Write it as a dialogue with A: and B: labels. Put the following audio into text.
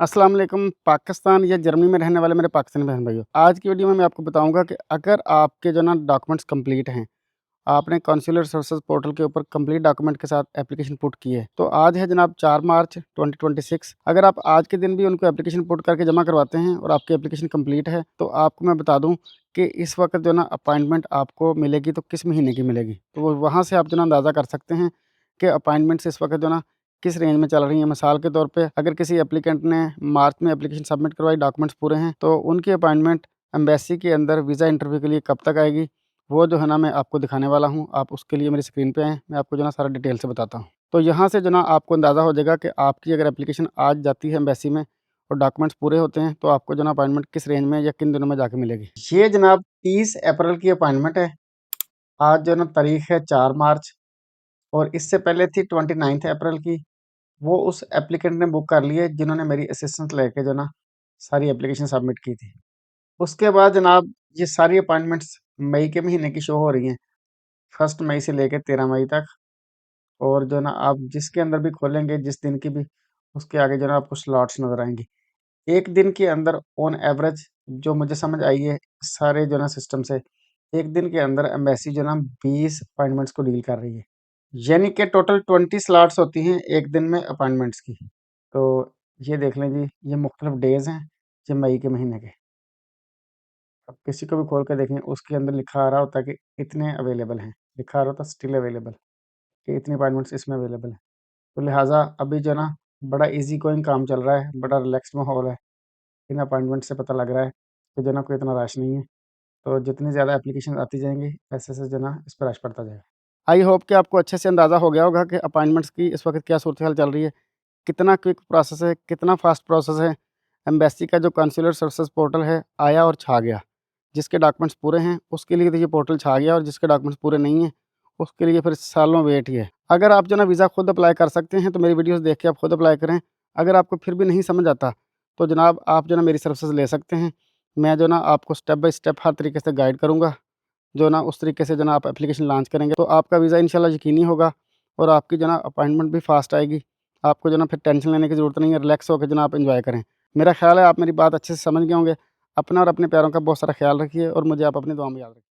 A: अस्सलाम वालेकुम। पाकिस्तान या जर्मनी में रहने वाले मेरे पाकिस्तानी बहन भाइयों, आज की वीडियो में मैं आपको बताऊंगा कि अगर आपके जो ना डॉक्यूमेंट्स कंप्लीट हैं, आपने कॉन्सुलर सर्विसेज पोर्टल के ऊपर कंप्लीट डॉक्यूमेंट के साथ एप्लीकेशन पुट की है, तो आज है जनाब 4 मार्च 2026। अगर आप आज के दिन भी उनको एप्लीकेशन पुट करके जमा करवाते हैं और आपकी एप्लीकेशन कंप्लीट है, तो आपको मैं बता दूं कि इस वक्त जो ना अपॉइंटमेंट आपको मिलेगी तो किस महीने की मिलेगी। तो वो वहाँ से आप जो ना अंदाज़ा कर सकते हैं कि अपॉइंटमेंट्स इस वक्त जो ना किस रेंज में चल रही हैं। मिसाल के तौर पे अगर किसी एप्लीकेंट ने मार्च में एप्लीकेशन सबमिट करवाई, डॉक्यूमेंट्स पूरे हैं, तो उनकी अपॉइंटमेंट एम्बेसी के अंदर वीज़ा इंटरव्यू के लिए कब तक आएगी, वो जो है ना मैं आपको दिखाने वाला हूँ। आप उसके लिए मेरी स्क्रीन पे आएँ, मैं आपको जो ना सारा डिटेल से बताता हूँ। तो यहाँ से जो ना आपको अंदाज़ा हो जाएगा कि आपकी अगर एप्लीकेशन आज जाती है एम्बेसी में और डॉक्यूमेंट्स पूरे होते हैं, तो आपको जो ना अपॉइंटमेंट किस रेंज में या किन दिनों में जाके मिलेगी। ये जनाब 30 अप्रैल की अपॉइंटमेंट है। आज जो ना तारीख है 4 मार्च, और इससे पहले थी 29 अप्रैल की। वो उस एप्लीकेंट ने बुक कर ली है जिन्होंने मेरी असिस्टेंस लेके जो ना सारी एप्लीकेशन सबमिट की थी। उसके बाद जनाब ये सारी अपॉइंटमेंट्स मई के महीने की शो हो रही हैं, 1 मई से लेकर 13 मई तक। और जो ना आप जिसके अंदर भी खोलेंगे, जिस दिन की भी, उसके आगे जो ना आपको स्लॉट्स नज़र आएंगी। एक दिन के अंदर ऑन एवरेज जो मुझे समझ आई है सारे जो ना सिस्टम से, एक दिन के अंदर एम्बेसी जो ना 20 अपॉइंटमेंट्स को डील कर रही है। यानी कि टोटल 20 स्लॉट्स होती हैं एक दिन में अपॉइंटमेंट्स की। तो ये देख लें जी, ये मुख्तलिफ डेज़ हैं ये मई के महीने के। अब किसी को भी खोल के देखें, उसके अंदर लिखा आ रहा होता है कि इतने अवेलेबल हैं, लिखा आ रहा होता स्टिल अवेलेबल, कि इतनी अपॉइंटमेंट्स इसमें अवेलेबल हैं। तो लिहाजा अभी जो ना बड़ा इजी गोइंग काम चल रहा है, बड़ा रिलैक्स माहौल है। इन अपॉइंटमेंट से पता लग रहा है कि जो ना कोई इतना रश नहीं है। तो जितनी ज़्यादा एप्लीकेशन आती जाएंगी, ऐसे ऐसे जो ना इस पर रश पड़ता जाएगा। आई होप कि आपको अच्छे से अंदाज़ा हो गया होगा कि अपॉइंटमेंट्स की इस वक्त क्या सूरत हाल चल रही है, कितना क्विक प्रोसेस है, कितना फास्ट प्रोसेस है। एम्बेसी का जो कंसुलर सर्विसेज पोर्टल है आया और छा गया। जिसके डॉक्यूमेंट्स पूरे हैं उसके लिए तो ये पोर्टल छा गया, और जिसके डॉक्यूमेंट्स पूरे नहीं हैं उसके लिए फिर सालों वेट ही है। अगर आप जो ना वीज़ा खुद अप्लाई कर सकते हैं तो मेरी वीडियोस देख के आप खुद अप्लाई करें। अगर आपको फिर भी नहीं समझ आता तो जनाब आप जो ना मेरी सर्विसेज ले सकते हैं। मैं जो ना आपको स्टेप बाय स्टेप हर तरीके से गाइड करूँगा। जो ना उस तरीके से जो ना आप एप्लीकेशन लॉन्च करेंगे तो आपका वीज़ा इंशाल्लाह यकीनी होगा, और आपकी जो ना अपॉइंटमेंट भी फास्ट आएगी। आपको जो ना फिर टेंशन लेने की ज़रूरत नहीं है, रिलैक्स होकर जो ना आप एंजॉय करें। मेरा ख्याल है आप मेरी बात अच्छे से समझ गए होंगे। अपना और अपने प्यारों का बहुत सारा ख्याल रखिए, और मुझे आप अपनी दुआ में याद रखिए।